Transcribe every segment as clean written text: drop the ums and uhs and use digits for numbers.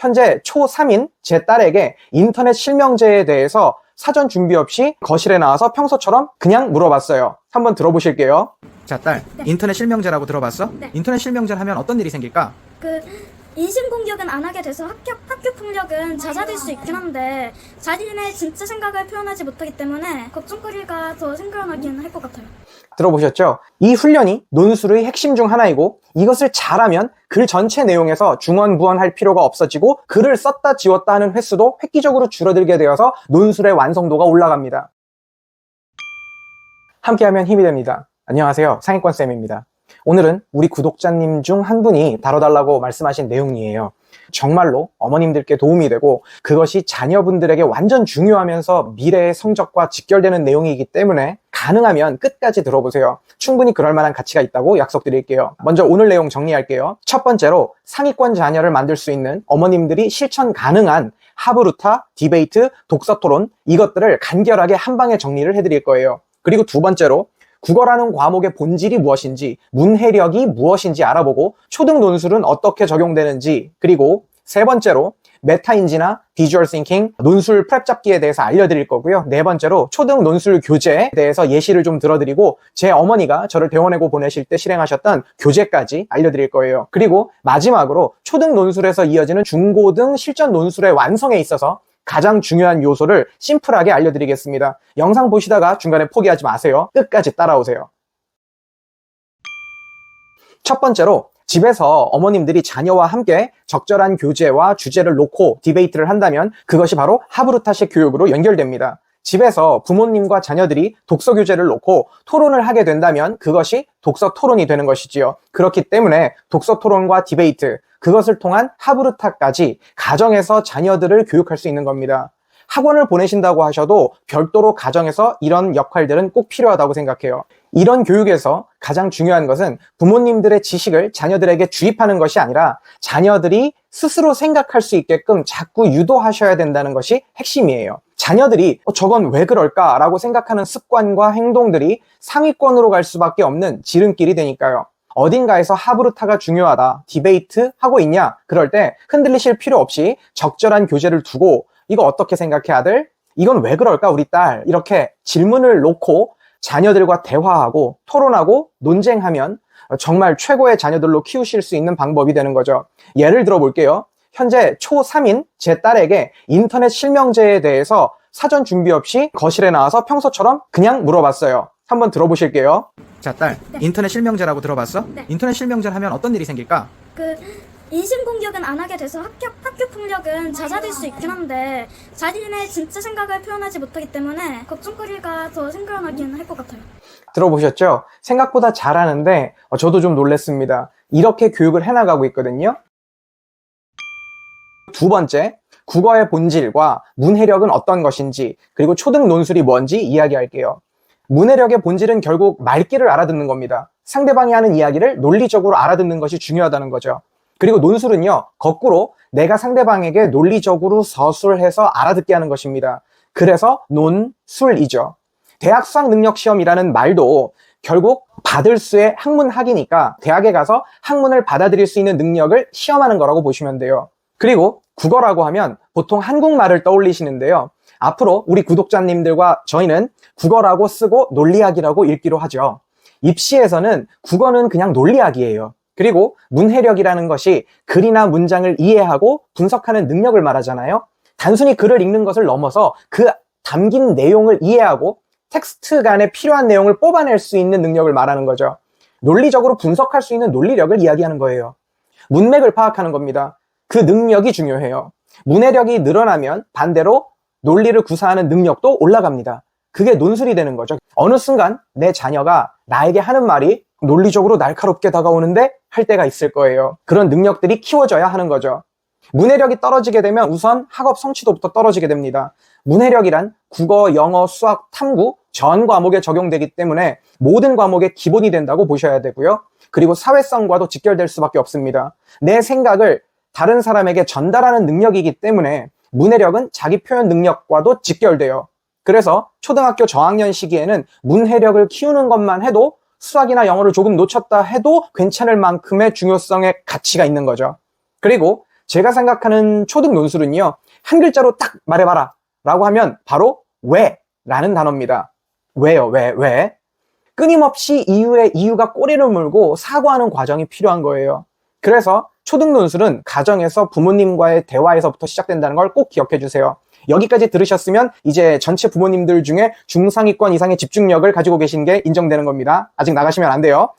현재 초3인 제 딸에게 인터넷 실명제에 대해서 사전 준비 없이 거실에 나와서 평소처럼 그냥 물어봤어요. 한번 들어보실게요. 자, 딸, 네. 인터넷 실명제라고 들어봤어? 네. 인터넷 실명제를 하면 어떤 일이 생길까? 인신공격은 안 하게 돼서 학교 폭력은 잦아들 수 있긴 한데 자신의 진짜 생각을 표현하지 못하기 때문에 걱정거리가 더 생겨나긴 할 것 같아요. 들어보셨죠? 이 훈련이 논술의 핵심 중 하나이고 이것을 잘하면 글 전체 내용에서 중언부언할 필요가 없어지고 글을 썼다 지웠다 하는 횟수도 획기적으로 줄어들게 되어서 논술의 완성도가 올라갑니다. 함께하면 힘이 됩니다. 안녕하세요. 상위권쌤입니다. 오늘은 우리 구독자님 중 한 분이 다뤄달라고 말씀하신 내용이에요. 정말로 어머님들께 도움이 되고 그것이 자녀분들에게 완전 중요하면서 미래의 성적과 직결되는 내용이기 때문에 가능하면 끝까지 들어보세요. 충분히 그럴 만한 가치가 있다고 약속드릴게요. 먼저 오늘 내용 정리할게요. 첫 번째로 상위권 자녀를 만들 수 있는 어머님들이 실천 가능한 하브루타, 디베이트, 독서토론 이것들을 간결하게 한 방에 정리를 해드릴 거예요. 그리고 두 번째로 국어라는 과목의 본질이 무엇인지, 문해력이 무엇인지 알아보고 초등 논술은 어떻게 적용되는지, 그리고 세 번째로 메타인지나 비주얼 싱킹, 논술 프렙 잡기에 대해서 알려드릴 거고요. 네 번째로 초등 논술 교재에 대해서 예시를 좀 들어드리고 제 어머니가 저를 대원외고 보내실 때 실행하셨던 교재까지 알려드릴 거예요. 그리고 마지막으로 초등 논술에서 이어지는 중고등 실전 논술의 완성에 있어서 가장 중요한 요소를 심플하게 알려드리겠습니다. 영상 보시다가 중간에 포기하지 마세요. 끝까지 따라오세요. 첫 번째로 집에서 어머님들이 자녀와 함께 적절한 교재와 주제를 놓고 디베이트를 한다면 그것이 바로 하브루타식 교육으로 연결됩니다. 집에서 부모님과 자녀들이 독서 교재를 놓고 토론을 하게 된다면 그것이 독서 토론이 되는 것이지요. 그렇기 때문에 독서 토론과 디베이트, 그것을 통한 하브루타까지 가정에서 자녀들을 교육할 수 있는 겁니다. 학원을 보내신다고 하셔도 별도로 가정에서 이런 역할들은 꼭 필요하다고 생각해요. 이런 교육에서 가장 중요한 것은 부모님들의 지식을 자녀들에게 주입하는 것이 아니라 자녀들이 스스로 생각할 수 있게끔 자꾸 유도하셔야 된다는 것이 핵심이에요. 자녀들이 저건 왜 그럴까? 라고 생각하는 습관과 행동들이 상위권으로 갈 수밖에 없는 지름길이 되니까요. 어딘가에서 하브루타가 중요하다, 디베이트 하고 있냐? 그럴 때 흔들리실 필요 없이 적절한 교재를 두고 이거 어떻게 생각해 아들? 이건 왜 그럴까 우리 딸? 이렇게 질문을 놓고 자녀들과 대화하고 토론하고 논쟁하면 정말 최고의 자녀들로 키우실 수 있는 방법이 되는 거죠. 예를 들어 볼게요. 현재 초3인 제 딸에게 인터넷 실명제에 대해서 사전 준비 없이 거실에 나와서 평소처럼 그냥 물어봤어요. 한번 들어보실게요. 자, 딸, 네. 인터넷 실명제라고 들어봤어? 네. 인터넷 실명제를 하면 어떤 일이 생길까? 인신공격은 안 하게 돼서 학교 폭력은 낮아질 수 있긴 한데 자신의 진짜 생각을 표현하지 못하기 때문에 걱정거리가 더 생겨나긴 할 것 같아요. 들어보셨죠? 생각보다 잘하는데 저도 좀 놀랐습니다. 이렇게 교육을 해나가고 있거든요. 두 번째, 국어의 본질과 문해력은 어떤 것인지 그리고 초등 논술이 뭔지 이야기할게요. 문해력의 본질은 결국 말귀를 알아듣는 겁니다. 상대방이 하는 이야기를 논리적으로 알아듣는 것이 중요하다는 거죠. 그리고 논술은요, 거꾸로 내가 상대방에게 논리적으로 서술해서 알아듣게 하는 것입니다. 그래서 논술이죠. 대학 수학능력시험이라는 말도 결국 받을 수의 학문학이니까 대학에 가서 학문을 받아들일 수 있는 능력을 시험하는 거라고 보시면 돼요. 그리고 국어라고 하면 보통 한국말을 떠올리시는데요. 앞으로 우리 구독자님들과 저희는 국어라고 쓰고 논리학이라고 읽기로 하죠. 입시에서는 국어는 그냥 논리학이에요. 그리고 문해력이라는 것이 글이나 문장을 이해하고 분석하는 능력을 말하잖아요. 단순히 글을 읽는 것을 넘어서 그 담긴 내용을 이해하고 텍스트 간에 필요한 내용을 뽑아낼 수 있는 능력을 말하는 거죠. 논리적으로 분석할 수 있는 논리력을 이야기하는 거예요. 문맥을 파악하는 겁니다. 그 능력이 중요해요. 문해력이 늘어나면 반대로 논리를 구사하는 능력도 올라갑니다. 그게 논술이 되는 거죠. 어느 순간 내 자녀가 나에게 하는 말이 논리적으로 날카롭게 다가오는데 할 때가 있을 거예요. 그런 능력들이 키워져야 하는 거죠. 문해력이 떨어지게 되면 우선 학업 성취도부터 떨어지게 됩니다. 문해력이란 국어, 영어, 수학, 탐구 전 과목에 적용되기 때문에 모든 과목의 기본이 된다고 보셔야 되고요. 그리고 사회성과도 직결될 수밖에 없습니다. 내 생각을 다른 사람에게 전달하는 능력이기 때문에 문해력은 자기 표현 능력과도 직결돼요. 그래서 초등학교 저학년 시기에는 문해력을 키우는 것만 해도 수학이나 영어를 조금 놓쳤다 해도 괜찮을 만큼의 중요성의 가치가 있는 거죠. 그리고 제가 생각하는 초등 논술은요, 한 글자로 딱 말해봐라 라고 하면 바로 왜 라는 단어입니다. 왜요? 왜? 끊임없이 이유가 꼬리를 물고 사고하는 과정이 필요한 거예요. 그래서 초등 논술은 가정에서 부모님과의 대화에서부터 시작된다는 걸 꼭 기억해 주세요. 여기까지 들으셨으면 이제 전체 부모님들 중에 중상위권 이상의 집중력을 가지고 계신 게 인정되는 겁니다. 아직 나가시면 안 돼요.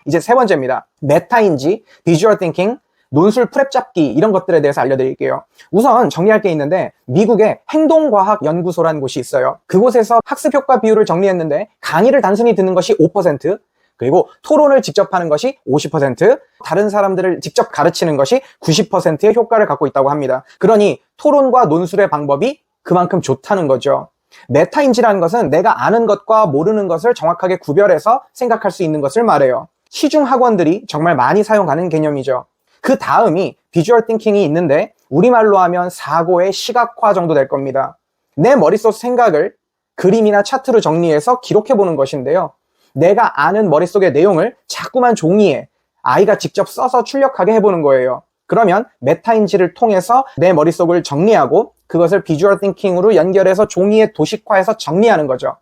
이제 세 번째입니다. 메타인지, 비주얼 띵킹, 논술 프렙 잡기 이런 것들에 대해서 알려드릴게요. 우선 정리할 게 있는데 미국의 행동과학연구소라는 곳이 있어요. 그곳에서 학습 효과 비율을 정리했는데 강의를 단순히 듣는 것이 5%, 그리고 토론을 직접 하는 것이 50%, 다른 사람들을 직접 가르치는 것이 90%의 효과를 갖고 있다고 합니다. 그러니 토론과 논술의 방법이 그만큼 좋다는 거죠. 메타인지라는 것은 내가 아는 것과 모르는 것을 정확하게 구별해서 생각할 수 있는 것을 말해요. 시중 학원들이 정말 많이 사용하는 개념이죠. 그 다음이 비주얼 띵킹이 있는데 우리말로 하면 사고의 시각화 정도 될 겁니다. 내 머릿속 생각을 그림이나 차트로 정리해서 기록해보는 것인데요. 내가 아는 머릿속의 내용을 자꾸만 종이에 아이가 직접 써서 출력하게 해보는 거예요. 그러면 메타인지를 통해서 내 머릿속을 정리하고 그것을 비주얼 띵킹으로 연결해서 종이에 도식화해서 정리하는 거죠.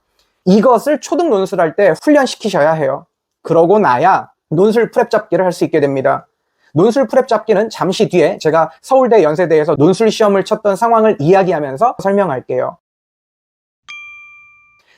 이것을 초등 논술할 때 훈련시키셔야 해요. 그러고 나야 논술 프렙 잡기를 할 수 있게 됩니다. 논술 프렙 잡기는 잠시 뒤에 제가 서울대 연세대에서 논술 시험을 쳤던 상황을 이야기하면서 설명할게요.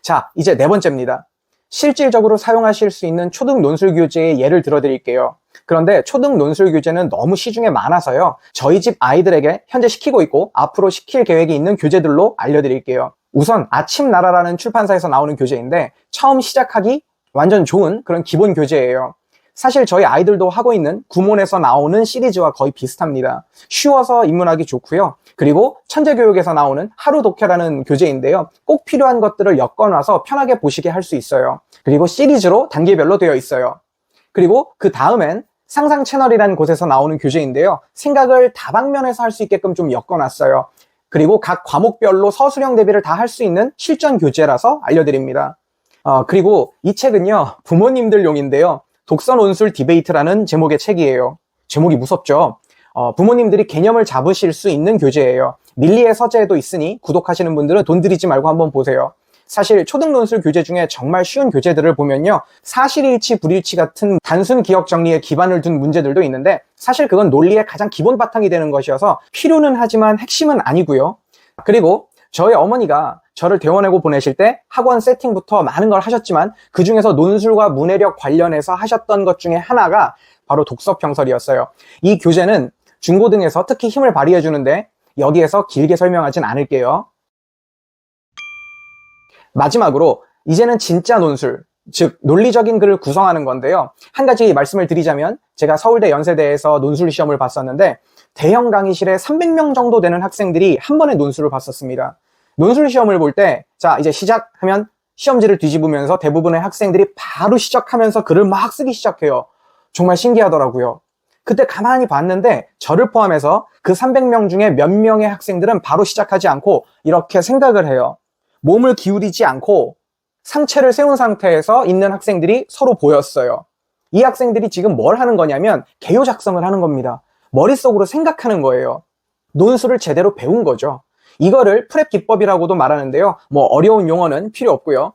자, 이제 네 번째입니다. 실질적으로 사용하실 수 있는 초등 논술 교재의 예를 들어드릴게요. 그런데 초등 논술 교재는 너무 시중에 많아서요. 저희 집 아이들에게 현재 시키고 있고 앞으로 시킬 계획이 있는 교재들로 알려드릴게요. 우선 아침나라라는 출판사에서 나오는 교재인데 처음 시작하기 완전 좋은 그런 기본 교재예요. 사실 저희 아이들도 하고 있는 구몬에서 나오는 시리즈와 거의 비슷합니다. 쉬워서 입문하기 좋고요. 그리고 천재교육에서 나오는 하루 독해라는 교재인데요. 꼭 필요한 것들을 엮어놔서 편하게 보시게 할 수 있어요. 그리고 시리즈로 단계별로 되어 있어요. 그리고 그 다음엔 상상 채널이라는 곳에서 나오는 교재인데요. 생각을 다방면에서 할 수 있게끔 좀 엮어놨어요. 그리고 각 과목별로 서술형 대비를 다 할 수 있는 실전 교재라서 알려드립니다. 그리고 이 책은요, 부모님들용인데요. 독서 논술 디베이트라는 제목의 책이에요. 제목이 무섭죠? 부모님들이 개념을 잡으실 수 있는 교재예요. 밀리의 서재에도 있으니 구독하시는 분들은 돈 들이지 말고 한번 보세요. 사실 초등 논술 교재 중에 정말 쉬운 교재들을 보면요. 사실일치, 불일치 같은 단순 기억 정리에 기반을 둔 문제들도 있는데 사실 그건 논리의 가장 기본 바탕이 되는 것이어서 필요는 하지만 핵심은 아니고요. 그리고 저희 어머니가 저를 대원하고 보내실 때 학원 세팅부터 많은 걸 하셨지만 그 중에서 논술과 문해력 관련해서 하셨던 것 중에 하나가 바로 독서평설이었어요. 이 교재는 중고등에서 특히 힘을 발휘해 주는데 여기에서 길게 설명하진 않을게요. 마지막으로 이제는 진짜 논술, 즉 논리적인 글을 구성하는 건데요. 한 가지 말씀을 드리자면 제가 서울대 연세대에서 논술 시험을 봤었는데 대형 강의실에 300명 정도 되는 학생들이 한 번에 논술을 봤었습니다. 논술 시험을 볼 때 자 이제 시작하면 시험지를 뒤집으면서 대부분의 학생들이 바로 시작하면서 글을 막 쓰기 시작해요. 정말 신기하더라고요. 그때 가만히 봤는데 저를 포함해서 그 300명 중에 몇 명의 학생들은 바로 시작하지 않고 이렇게 생각을 해요. 몸을 기울이지 않고 상체를 세운 상태에서 있는 학생들이 서로 보였어요. 이 학생들이 지금 뭘 하는 거냐면 개요 작성을 하는 겁니다. 머릿속으로 생각하는 거예요. 논술을 제대로 배운 거죠. 이거를 프렙 기법이라고도 말하는데요. 뭐 어려운 용어는 필요 없고요.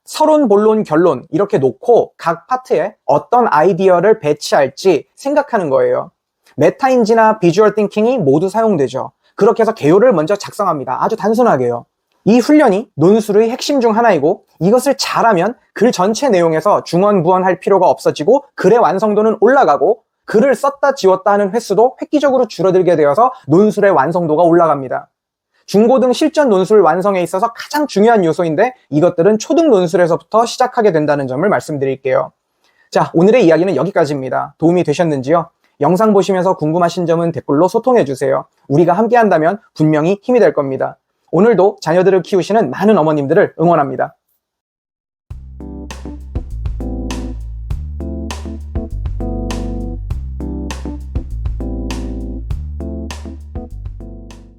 서론, 본론, 결론 이렇게 놓고 각 파트에 어떤 아이디어를 배치할지 생각하는 거예요. 메타인지나 비주얼 띵킹이 모두 사용되죠. 그렇게 해서 개요를 먼저 작성합니다. 아주 단순하게요. 이 훈련이 논술의 핵심 중 하나이고 이것을 잘하면 글 전체 내용에서 중언부언할 필요가 없어지고 글의 완성도는 올라가고 글을 썼다 지웠다 하는 횟수도 획기적으로 줄어들게 되어서 논술의 완성도가 올라갑니다. 중고등 실전 논술 완성에 있어서 가장 중요한 요소인데 이것들은 초등 논술에서부터 시작하게 된다는 점을 말씀드릴게요. 자, 오늘의 이야기는 여기까지입니다. 도움이 되셨는지요? 영상 보시면서 궁금하신 점은 댓글로 소통해주세요. 우리가 함께 한다면 분명히 힘이 될 겁니다. 오늘도 자녀들을 키우시는 많은 어머님들을 응원합니다.